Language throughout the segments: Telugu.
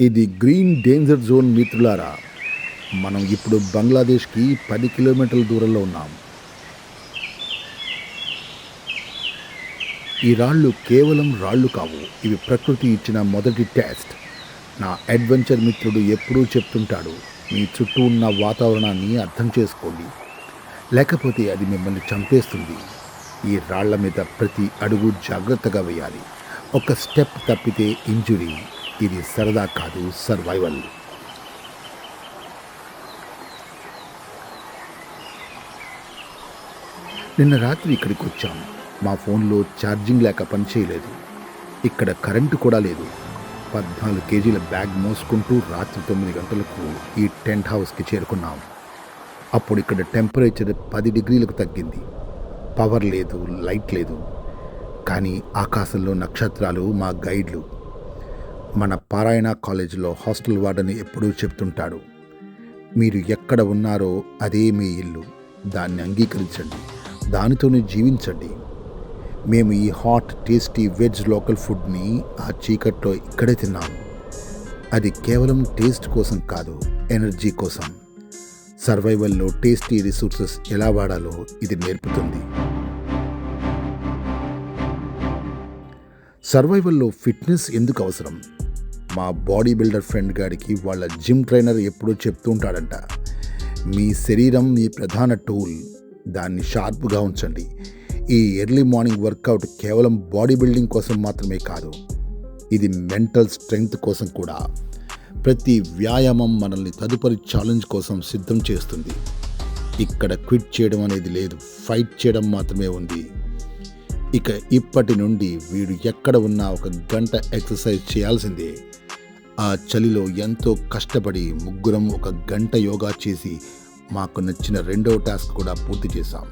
ఇది గ్రీన్ డేంజర్ జోన్ మిత్రులారా. మనం ఇప్పుడు బంగ్లాదేశ్‌కి 10 కిలోమీటర్ల దూరంలో ఉన్నాం. ఈ రాళ్ళు కేవలం రాళ్ళు కావు. ఇవి ప్రకృతి ఇచ్చిన మొదటి టెస్ట్. నా అడ్వెంచర్ మిత్రుడు ఎప్పుడూ చెప్తుంటాడు, మీ చుట్టూ ఉన్న వాతావరణాన్ని అర్థం చేసుకోండి, లేకపోతే అది మిమ్మల్ని చంపేస్తుంది. ఈ రాళ్ల మీద ప్రతి అడుగు జాగ్రత్తగా వేయాలి. ఒక స్టెప్ తప్పితే ఇంజురీ. ఇది సరదా కాదు, సర్వైవల్. నిన్న రాత్రి ఇక్కడికి వచ్చాం. మా ఫోన్లో ఛార్జింగ్ లేక పనిచేయలేదు. ఇక్కడ కరెంటు కూడా లేదు. 14 కేజీల బ్యాగ్ మోసుకుంటూ రాత్రి 9 గంటలకు ఈ టెంట్ హౌస్కి చేరుకున్నాం. అప్పుడు ఇక్కడ టెంపరేచర్ 10 డిగ్రీలకు తగ్గింది. పవర్ లేదు, లైట్ లేదు. కానీ ఆకాశంలో నక్షత్రాలు మా గైడ్లు. మన పారాయణ కాలేజీలో హాస్టల్ వార్డెన్ ఎప్పుడూ చెప్తుంటాడు, మీరు ఎక్కడ ఉన్నారో అదే మీ ఇల్లు. దాన్ని అంగీకరించండి, దానితోనే జీవించండి. మేము ఈ హాట్ టేస్టీ వెజ్ లోకల్ ఫుడ్ని ఆ చీకట్లో ఇక్కడే తిన్నాము. అది కేవలం టేస్ట్ కోసం కాదు, ఎనర్జీ కోసం. సర్వైవల్లో టేస్టీ రిసోర్సెస్ ఎలా వాడాలో ఇది నేర్పుతుంది. సర్వైవల్లో ఫిట్నెస్ ఎందుకు అవసరం? మా బాడీ బిల్డర్ ఫ్రెండ్ గారికి వాళ్ళ జిమ్ ట్రైనర్ ఎప్పుడూ చెప్తూ ఉంటాడంట, మీ శరీరం మీ ప్రధాన టూల్, దాన్ని షార్ప్గా ఉంచండి. ఈ ఎర్లీ మార్నింగ్ వర్కౌట్ కేవలం బాడీ బిల్డింగ్ కోసం మాత్రమే కాదు, ఇది మెంటల్ స్ట్రెంగ్త్ కోసం కూడా. ప్రతి వ్యాయామం మనల్ని తదుపరి ఛాలెంజ్ కోసం సిద్ధం చేస్తుంది. ఇక్కడ క్విట్ చేయడం అనేది లేదు, ఫైట్ చేయడం మాత్రమే ఉంది. ఇక ఇప్పటి నుండి వీడు ఎక్కడ ఉన్నా 1 గంట ఎక్సర్సైజ్ చేయాల్సిందే. ఆ చలిలో ఎంతో కష్టపడి ముగ్గురం 1 గంట యోగా చేసి మాకు నచ్చిన 2వ టాస్క్ కూడా పూర్తి చేశాం.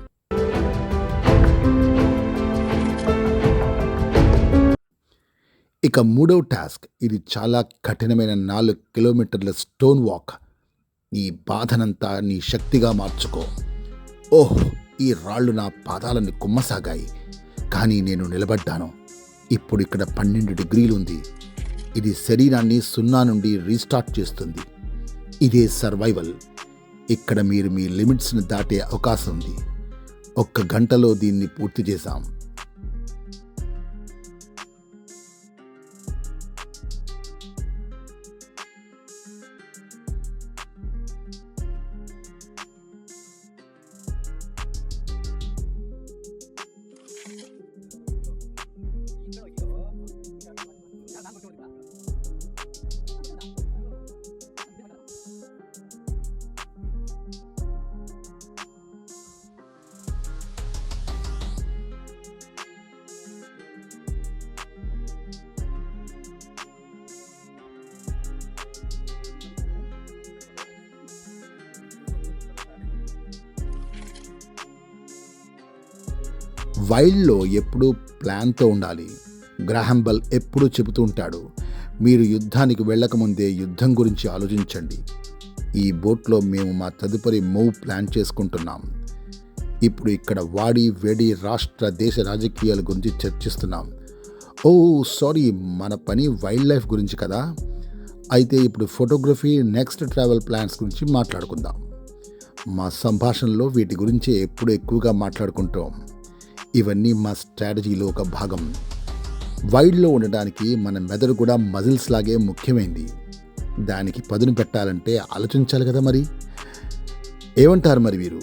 ఇక 3వ టాస్క్. ఇది చాలా కఠినమైన 4 కిలోమీటర్ల స్టోన్ వాక్. నీ బాధనంతా నీ శక్తిగా మార్చుకో. ఓహ్, ఈ రాళ్ళు నా పాదాలను కుమ్మసాగాయి, కానీ నేను నిలబడ్డాను. ఇప్పుడు ఇక్కడ 12 డిగ్రీలు ఉంది. ఇది శరీరాన్ని 0 నుండి రీస్టార్ట్ చేస్తుంది. ఇదే సర్వైవల్. ఇక్కడ మీరు మీ లిమిట్స్ని దాటే అవకాశం ఉంది. 1 గంటలో దీన్ని పూర్తి చేశాం. వైల్డ్లో ఎప్పుడూ ప్లాన్తో ఉండాలి. గ్రాహం బెల్ ఎప్పుడూ చెబుతూ ఉంటాడు, మీరు యుద్ధానికి వెళ్ళకముందే యుద్ధం గురించి ఆలోచించండి. ఈ బోట్లో మేము మా తదుపరి మూవ్ ప్లాన్ చేసుకుంటున్నాం. ఇప్పుడు ఇక్కడ వాడి వేడి రాష్ట్ర దేశ రాజకీయాల గురించి చర్చిస్తున్నాం. ఓ సారీ, మన పని వైల్డ్ లైఫ్ గురించి కదా. అయితే ఇప్పుడు ఫోటోగ్రఫీ, నెక్స్ట్ ట్రావెల్ ప్లాన్స్ గురించి మాట్లాడుకుందాం. మా సంభాషణలో వీటి గురించి ఎప్పుడు ఎక్కువగా మాట్లాడుకుంటాం. ఇవన్నీ మా స్ట్రాటజీలో ఒక భాగం. వైల్డ్లో ఉండడానికి మన మెదడు కూడా మజిల్స్ లాగే ముఖ్యమైంది. దానికి పదును పెట్టాలంటే ఆలోచించాలి కదా. మరి ఏమంటారు మరి మీరు?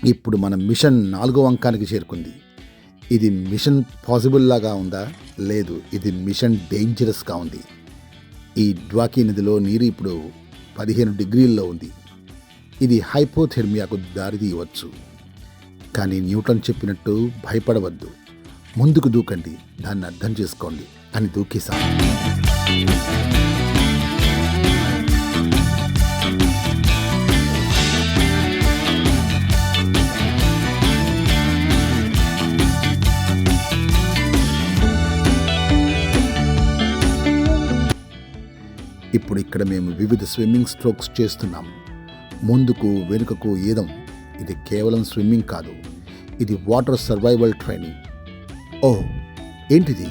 ఇప్పుడు మన మిషన్ 4వ అంకానికి చేరుకుంది. ఇది మిషన్ పాసిబుల్ లాగా ఉందా? లేదు, ఇది మిషన్ డేంజరస్గా ఉంది. ఈ డ్వాకీ నదిలో నీరు ఇప్పుడు 15 డిగ్రీల్లో ఉంది. ఇది హైపోథెర్మియాకు దారితీయవచ్చు. కానీ న్యూటన్ చెప్పినట్టు భయపడవద్దు, ముందుకు దూకండి, దాన్ని అర్థం చేసుకోండి అని దూకేశాం. ఇప్పుడు ఇక్కడ మేము వివిధ స్విమ్మింగ్ స్ట్రోక్స్ చేస్తున్నాం. ముందుకు వెనుకకు ఈదం. ఇది కేవలం స్విమ్మింగ్ కాదు, ఇది వాటర్ సర్వైవల్ ట్రైనింగ్. ఓహ్, ఏంటిది?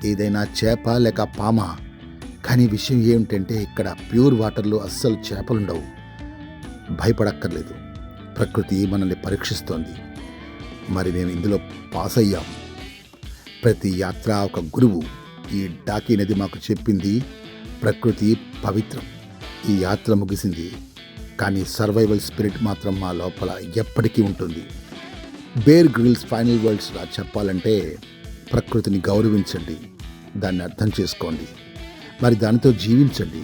ఏదైనా చేప లేక పామా? కానీ విషయం ఏమిటంటే ఇక్కడ ప్యూర్ వాటర్లో అస్సలు చేపలుండవు. భయపడక్కర్లేదు, ప్రకృతి మనల్ని పరీక్షిస్తోంది. మరి మేము ఇందులో పాస్ అయ్యాం. ప్రతి యాత్ర ఒక గురువు. ఈ డాకీ నది మాకు చెప్పింది ప్రకృతి పవిత్రం. ఈ యాత్ర ముగిసింది, కానీ సర్వైవల్ స్పిరిట్ మాత్రం మా లోపల ఎప్పటికీ ఉంటుంది. బేర్ గ్రిల్స్ ఫైనల్ వర్డ్స్లా చెప్పాలంటే, ప్రకృతిని గౌరవించండి, దాన్ని అర్థం చేసుకోండి, మరి దానితో జీవించండి.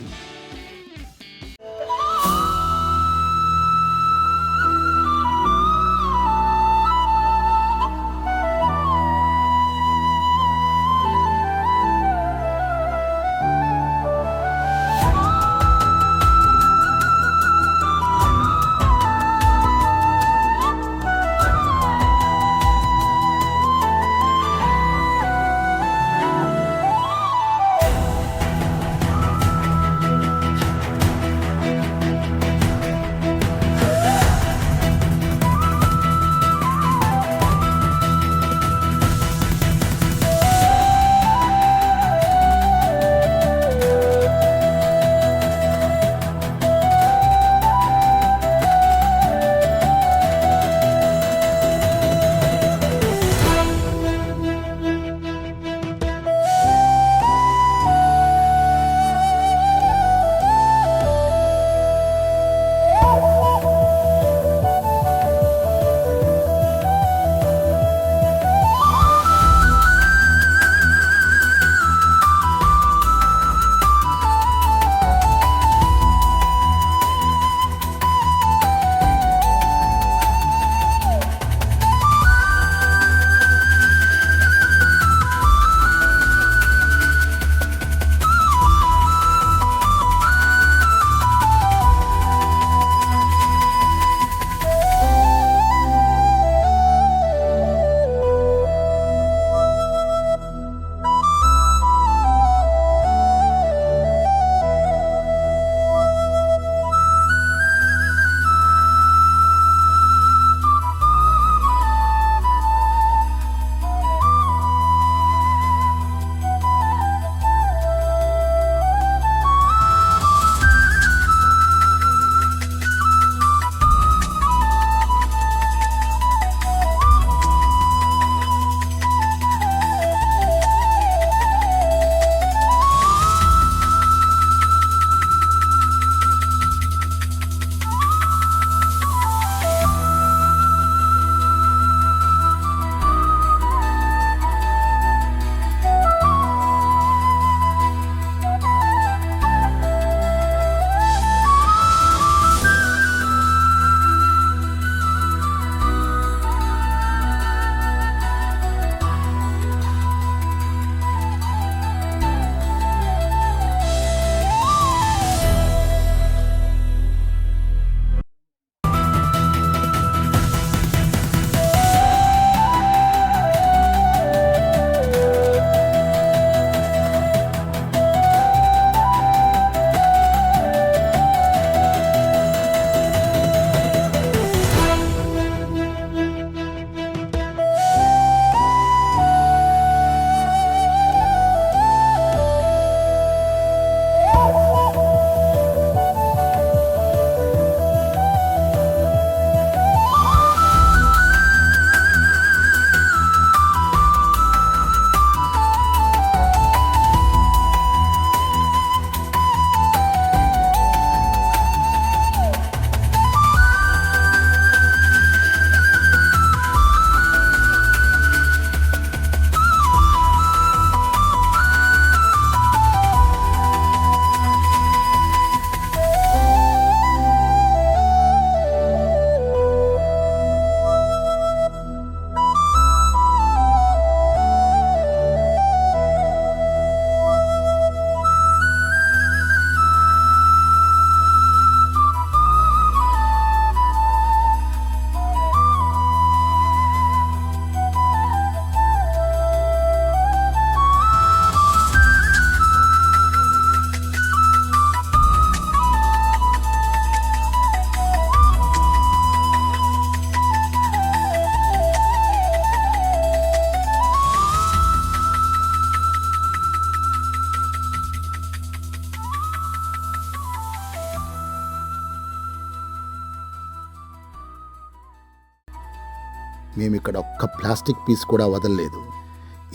మేము ఇక్కడ ఒక్క ప్లాస్టిక్ పీస్ కూడా వదలలేదు,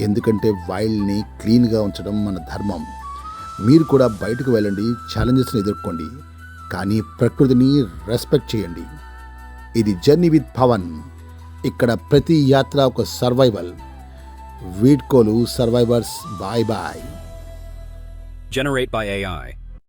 ఎందుకంటే వైల్డ్ని క్లీన్గా ఉంచడం మన ధర్మం. మీరు కూడా బయటకు వెళ్ళండి, ఛాలెంజెస్ని ఎదుర్కోండి, కానీ ప్రకృతిని రెస్పెక్ట్ చేయండి. ఇది జర్నీ విత్ పవన్. ఇక్కడ ప్రతి యాత్ర ఒక సర్వైవల్. వీడ్కోలు survivors. Bye bye. Generate by AI.